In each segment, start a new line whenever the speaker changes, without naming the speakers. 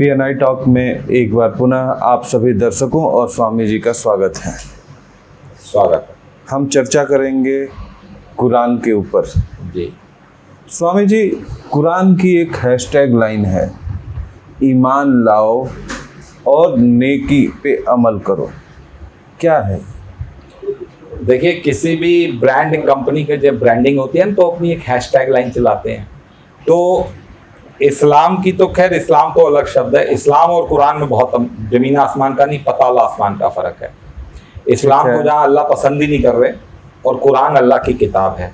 PNI talk में एक बार पुनः आप सभी दर्शकों और स्वामी जी का स्वागत है।
स्वागत है।
हम चर्चा करेंगे कुरान के ऊपर।
जी
स्वामी जी, कुरान की एक हैशटैग लाइन है, ईमान लाओ और नेकी पे अमल करो। क्या है?
देखिए, किसी भी ब्रांड कंपनी के जब ब्रांडिंग होती है ना तो अपनी एक हैशटैग लाइन चलाते हैं। तो इस्लाम की तो खैर, इस्लाम तो अलग शब्द है। इस्लाम और कुरान में बहुत जमीन आसमान का नहीं, पाताल आसमान का फर्क है। इस्लाम को जहाँ अल्लाह पसंद ही नहीं कर रहे और कुरान अल्लाह की किताब है।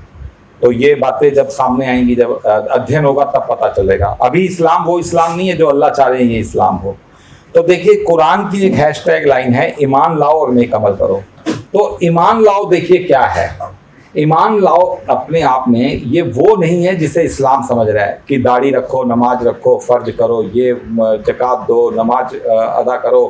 तो ये बातें जब सामने आएंगी, जब अध्ययन होगा तब पता चलेगा। अभी इस्लाम वो इस्लाम नहीं है जो अल्लाह चाह रहे हैं ये इस्लाम हो। तो देखिए, कुरान की एक हैशटैग लाइन है, ईमान लाओ और नेक अमल करो। तो ईमान लाओ, देखिए क्या है ईमान लाओ। अपने आप में ये वो नहीं है जिसे इस्लाम समझ रहा है कि दाढ़ी रखो, नमाज रखो, फर्ज करो, ये ज़कात दो, नमाज अदा करो।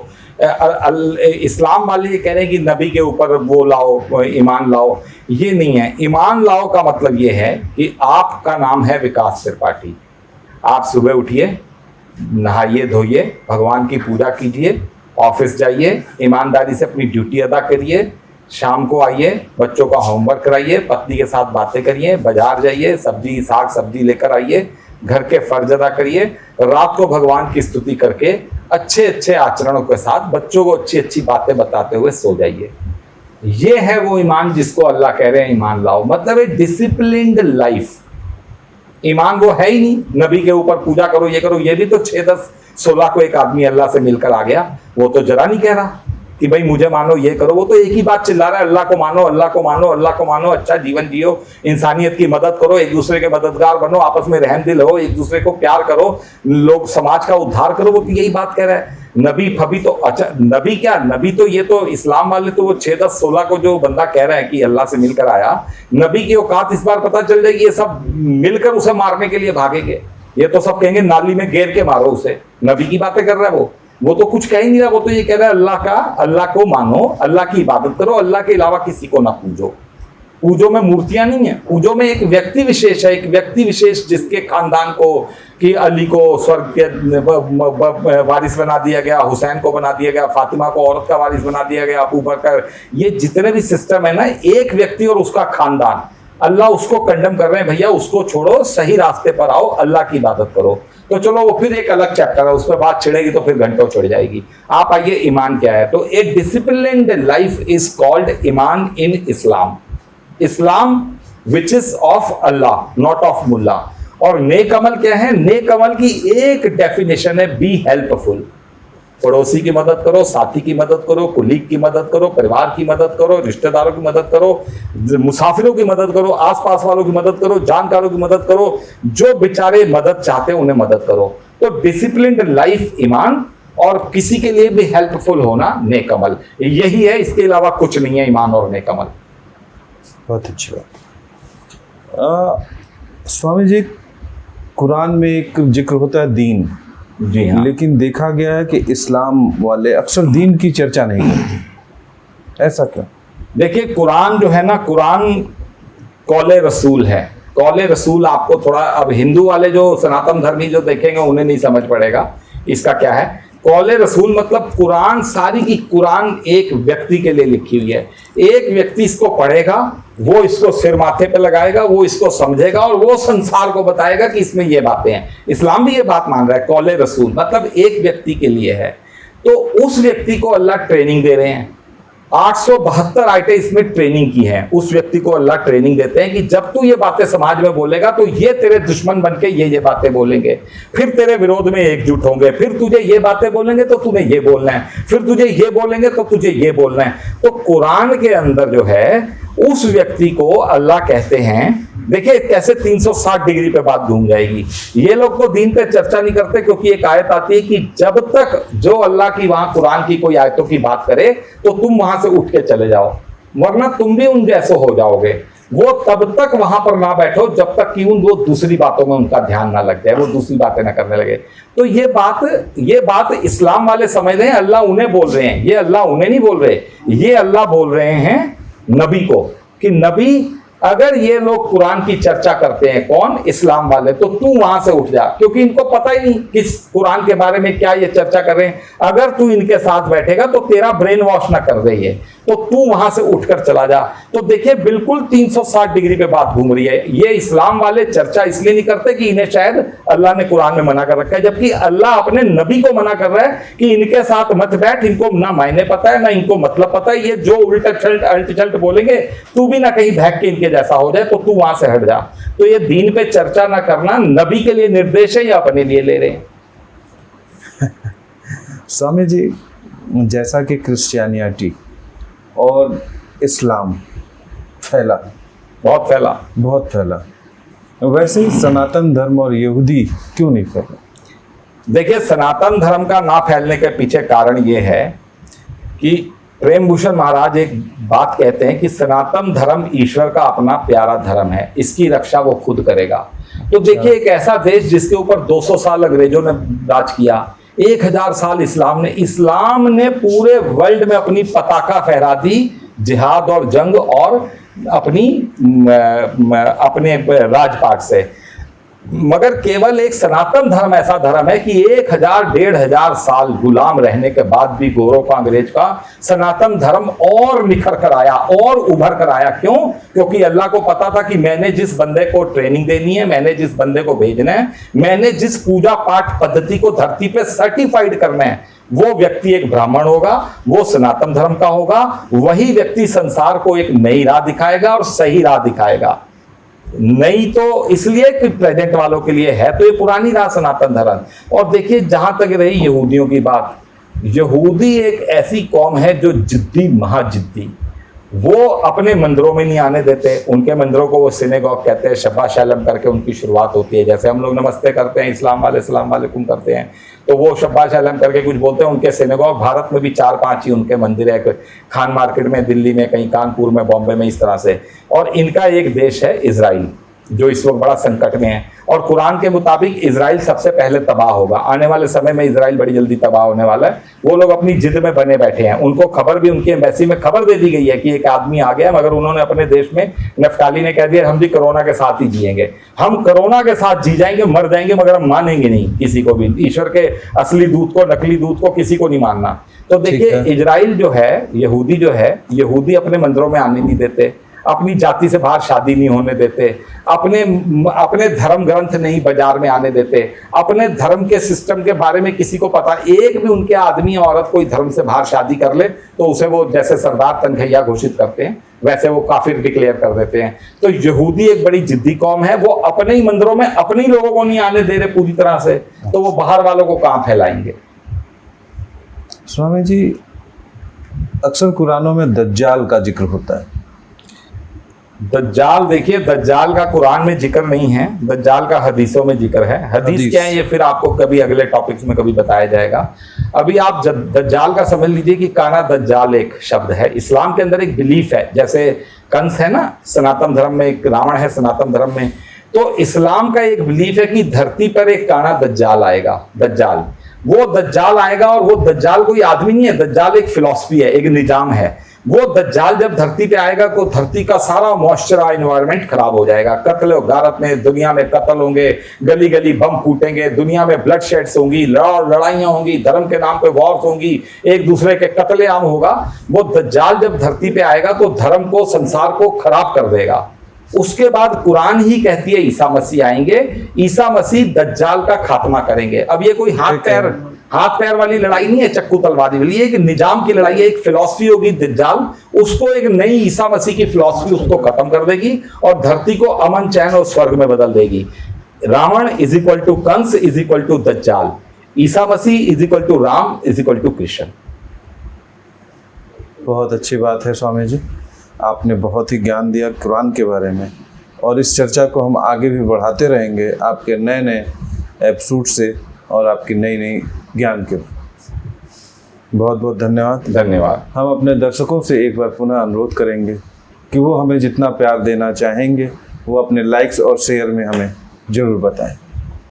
इस्लाम वाले ये कह रहे हैं कि नबी के ऊपर वो लाओ, ईमान लाओ। ये नहीं है। ईमान लाओ का मतलब ये है कि आपका नाम है विकास त्रिपाठी। आप सुबह उठिए, नहाइए धोइए, भगवान की पूजा कीजिए, ऑफिस जाइए, ईमानदारी से अपनी ड्यूटी अदा करिए, शाम को आइए, बच्चों का होमवर्क कराइए, पत्नी के साथ बातें करिए, बाजार जाइए, सब्जी साग सब्जी लेकर आइए, घर के फर्ज अदा करिए, रात को भगवान की स्तुति करके अच्छे अच्छे आचरणों के साथ बच्चों को अच्छी अच्छी बातें बताते हुए सो जाइए। ये है वो ईमान जिसको अल्लाह कह रहे हैं ईमान लाओ। मतलब एक डिसिप्लिन्ड लाइफ। ईमान वो है ही नहीं। नबी के ऊपर पूजा करो, ये करो, ये भी तो 6, 10, 16 को एक आदमी अल्लाह से मिलकर आ गया। वो तो जरा नहीं कह रहा कि भाई मुझे मानो, ये करो। वो तो एक ही बात चिल्ला रहा है, अल्लाह को मानो, अल्लाह को मानो, अल्लाह को मानो, अच्छा जीवन जियो, इंसानियत की मदद करो, एक दूसरे के मददगार बनो, आपस में रहम दिल हो, एक दूसरे को प्यार करो, लोग समाज का उद्धार करो। वो तो यही बात कह रहा है। नबी फबी तो अच्छा, नबी क्या, नबी तो ये तो इस्लाम वाले तो वो 6, 10, 16 को जो बंदा कह रहा है कि अल्लाह से मिलकर आया, नबी की औकात इस बार पता चल जाएगी। ये सब मिलकर उसे मारने के लिए भागेंगे। ये तो सब कहेंगे नाली में घेर के मारो उसे। नबी की बातें कर रहा है वो तो कुछ कह ही नहीं रहा। वो तो ये कह रहा है अल्लाह को मानो, अल्लाह की इबादत करो, अल्लाह के अलावा किसी को ना पूजो। पूजो में मूर्तियां नहीं है, पूजो में एक व्यक्ति विशेष है। एक व्यक्ति विशेष जिसके खानदान को, कि अली को स्वर्ग के वारिस बना दिया गया, हुसैन को बना दिया गया, फातिमा को औरत का वारिस बना दिया गया, अबू बकर, ये जितने भी सिस्टम है ना, एक व्यक्ति और उसका खानदान, अल्लाह उसको कंडेम कर रहे हैं। भैया उसको छोड़ो, सही रास्ते पर आओ, अल्लाह की इबादत करो। तो चलो वो फिर एक अलग चैप्टर है, उस पर बात छिड़ेगी तो फिर घंटों चढ़ जाएगी। आप आइए, ईमान क्या है। तो a disciplined life is called iman in Islam. Islam which is of Allah, not of mullah. और नेक अमल क्या है? नेक अमल की एक डेफिनेशन है, बी हेल्पफुल। पड़ोसी की मदद करो, साथी की मदद करो, कुलीग की मदद करो, परिवार की मदद करो, रिश्तेदारों की मदद करो, मुसाफिरों की मदद करो, आसपास वालों की मदद करो, जानकारों की मदद करो, जो बेचारे मदद चाहते हैं उन्हें मदद करो। तो डिसिप्लिन्ड लाइफ ईमान, और किसी के लिए भी हेल्पफुल होना नेक अमल। यही है, इसके अलावा कुछ नहीं है ईमान और नेक अमल।
बहुत अच्छी बात। स्वामी जी, कुरान में एक जिक्र होता है दीन।
जी हाँ।
लेकिन देखा गया है कि इस्लाम वाले अक्सर दीन की चर्चा नहीं करते। ऐसा क्यों?
देखिए, कुरान जो है ना, कुरान कौले रसूल है। कौले रसूल आपको थोड़ा, अब हिंदू वाले जो सनातन धर्मी जो देखेंगे उन्हें नहीं समझ पड़ेगा इसका क्या है। कौले रसूल मतलब कुरान सारी की कुरान एक व्यक्ति के लिए लिखी हुई है। एक व्यक्ति इसको पढ़ेगा, वो इसको सिर माथे पे लगाएगा, वो इसको समझेगा और वो संसार को बताएगा कि इसमें ये बातें हैं। इस्लाम भी ये बात मान रहा है। कौले रसूल मतलब एक व्यक्ति के लिए है। तो उस व्यक्ति को अल्लाह ट्रेनिंग दे रहे हैं। 872 आयतें इसमें ट्रेनिंग की है। उस व्यक्ति को अल्लाह ट्रेनिंग देते हैं कि जब तू ये बातें समाज में बोलेगा तो ये तेरे दुश्मन बनके ये बातें बोलेंगे, फिर तेरे विरोध में एकजुट होंगे, फिर तुझे ये बातें बोलेंगे तो तूने ये बोलना है, फिर तुझे ये बोलेंगे तो तुझे ये बोलना है। तो कुरान के अंदर जो है उस व्यक्ति को अल्लाह कहते हैं, देखिए कैसे 360 डिग्री पे बात घूम जाएगी। ये लोग तो दीन पे चर्चा नहीं करते क्योंकि एक आयत आती है कि जब तक जो अल्लाह की वहां कुरान की कोई आयतों की बात करे तो तुम वहां से उठ के चले जाओ, वरना तुम भी उन जैसे हो जाओगे। वो तब तक वहां पर ना बैठो जब तक कि वो दूसरी बातों में उनका ध्यान ना लग जाए, वो दूसरी बातें ना करने लगे। तो ये बात इस्लाम वाले समझ रहे हैं अल्लाह उन्हें बोल रहे हैं। ये अल्लाह उन्हें नहीं बोल रहे, ये अल्लाह बोल रहे हैं नबी को कि नबी अगर ये लोग कुरान की चर्चा करते हैं, कौन? इस्लाम वाले, तो तू वहां से उठ जा, क्योंकि इनको पता ही नहीं किस कुरान के बारे में क्या ये चर्चा कर रहे हैं। अगर तू इनके साथ बैठेगा तो तेरा ब्रेन वॉश ना कर रही है, तो तू वहां से उठकर चला जा। तो देखिए बिल्कुल 360 डिग्री पे बात घूम रही है। ये इस्लाम वाले चर्चा इसलिए नहीं करते कि इन्हें शायद अल्लाह ने कुरान में मना कर रखा है, जबकि अल्लाह अपने नबी को मना कर रहा है कि इनके साथ मत बैठ, इनको ना मायने पता है ना इनको मतलब पता है, ये जो उल्टा चल्ट बोलेंगे तू भी ना कहीं भाग के इनके जैसा हो जाए, तो तू वहां से हट जा। तो ये दीन पे चर्चा ना करना नबी के लिए निर्देश है या अपने लिए ले रहे हैं?
स्वामी जी, जैसा कि क्रिश्चियनिटी और इस्लाम फैला, बहुत फैला, वैसे ही सनातन धर्म और यहूदी क्यों नहीं फैला?
देखिए, सनातन धर्म का ना फैलने के पीछे कारण ये है कि प्रेम भूषण महाराज एक बात कहते हैं कि सनातन धर्म ईश्वर का अपना प्यारा धर्म है, इसकी रक्षा वो खुद करेगा। तो देखिए, एक ऐसा देश जिसके ऊपर 200 साल अंग्रेजों ने राज किया, 1000 साल इस्लाम ने पूरे वर्ल्ड में अपनी पताका फहरा दी, जिहाद और जंग और अपने राजपाट से। मगर केवल एक सनातन धर्म ऐसा धर्म है कि 1000-1500 साल गुलाम रहने के बाद भी गोरों का, अंग्रेज का, सनातन धर्म और निखर कर आया और उभर कर आया। क्यों? क्योंकि अल्लाह को पता था कि मैंने जिस बंदे को ट्रेनिंग देनी है, मैंने जिस बंदे को भेजना है, मैंने जिस पूजा पाठ पद्धति को धरती पे सर्टिफाइड करना है, वो व्यक्ति एक ब्राह्मण होगा, वो सनातन धर्म का होगा, वही व्यक्ति संसार को एक नई राह दिखाएगा और सही राह दिखाएगा। नहीं तो इसलिए कि प्रेजेंट वालों के लिए है तो ये पुरानी राह सनातन धर्म। और देखिए, जहां तक रही यहूदियों की बात, यहूदी एक ऐसी कौम है जो जिद्दी, महाजिद्दी, वो अपने मंदिरों में नहीं आने देते। उनके मंदिरों को वो सिनेगॉग कहते हैं, शब्बा शलम करके उनकी शुरुआत होती है। जैसे हम लोग नमस्ते करते हैं, इस्लाम वाले सलाम वालेकुम करते हैं, तो वो शब्बा शलम करके कुछ बोलते हैं। उनके सिनेगॉग भारत में भी 4-5 ही उनके मंदिर है, खान मार्केट में, दिल्ली में, कहीं कानपुर में, बॉम्बे में, इस तरह से। और इनका एक देश है इजराइल, जो इस वक्त बड़ा संकट में है। और कुरान के मुताबिक इजराइल सबसे पहले तबाह होगा। आने वाले समय में इजराइल बड़ी जल्दी तबाह होने वाला है। वो लोग अपनी जिद में बने बैठे हैं। उनको खबर भी, उनकी एम्बेसी में खबर दे दी गई है कि एक आदमी आ गया, मगर उन्होंने अपने देश में, नफ्ताली ने कह दिया हम भी कोरोना के साथ ही जिएंगे, हम कोरोना के साथ जी जाएंगे, मर जाएंगे, मगर हम मानेंगे नहीं किसी को भी, ईश्वर के असली दूत को, नकली दूत को, किसी को नहीं मानना। तो देखिए, इजराइल जो है, यहूदी अपने मंदिरों में आने नहीं देते, अपनी जाति से बाहर शादी नहीं होने देते, अपने धर्म ग्रंथ नहीं बाजार में आने देते, अपने धर्म के सिस्टम के बारे में किसी को पता। एक भी उनके आदमी या औरत कोई धर्म से बाहर शादी कर ले तो उसे वो जैसे सरदार तनखैया घोषित करते हैं, वैसे वो काफिर डिक्लेयर कर देते हैं। तो यहूदी एक बड़ी जिद्दी कौम है, वो अपने ही मंदिरों में अपने ही लोगों को नहीं आने दे रहे पूरी तरह से, तो वो बाहर वालों को कहां फैलाएंगे?
स्वामी जी, अक्सर कुरानों में दज्जाल का जिक्र होता है।
दज्जाल, देखिए, दज्जाल का कुरान में जिक्र नहीं है, दज्जाल का हदीसों में जिक्र है। हदीस क्या है ये फिर आपको कभी अगले टॉपिक्स में कभी बताया जाएगा। अभी आप दज्जाल का समझ लीजिए कि काना दज्जाल एक शब्द है। इस्लाम के अंदर एक बिलीफ है, जैसे कंस है ना सनातन धर्म में, एक रावण है सनातन धर्म में, तो इस्लाम का एक बिलीफ है कि धरती पर एक काना दज्जाल आएगा। वो दज्जाल आएगा, और वो दज्जाल कोई आदमी नहीं है, दज्जाल एक फिलॉसफी है, एक निजाम है। वो दज्जाल जब धरती पे आएगा तो धरती का सारा मॉइस्चर एनवायरनमेंट खराब हो जाएगा, कत्ल और गारत में, दुनिया में कत्ल होंगे, गली गली बम फूटेंगे, दुनिया में ब्लड शेड्स होंगी, लड़ाइयां होंगी, धर्म के नाम पे वॉर्स होंगी, एक दूसरे के कत्लेआम होगा। वो दज्जाल जब धरती पे आएगा तो धर्म को, संसार को खराब कर देगा। उसके बाद कुरान ही कहती है ईसा मसीह आएंगे, ईसा मसीह दज्जाल का खात्मा करेंगे। अब ये कोई हाथ पैर वाली लड़ाई नहीं है, चक्कू तलवारी वाली, एक निजाम की लड़ाई है, एक फिलॉसफी होगी दज्जाल, उसको एक नई ईसा मसीह की फिलॉसफी उसको खत्म कर देगी और धरती को अमन, चैन और स्वर्ग में बदल देगी। Ravan is equal to Kansa is equal to Dajjal, Isa Masih is equal to Ram is equal to Krishna.
बहुत अच्छी बात है स्वामी जी, आपने बहुत ही ज्ञान दिया कुरान के बारे में, और इस चर्चा को हम आगे भी बढ़ाते रहेंगे आपके नए नए एपिसोड से और आपकी नई नई ज्ञान के। बहुत बहुत धन्यवाद। हम अपने दर्शकों से एक बार पुनः अनुरोध करेंगे कि वो हमें जितना प्यार देना चाहेंगे वो अपने लाइक्स और शेयर में हमें ज़रूर बताएं।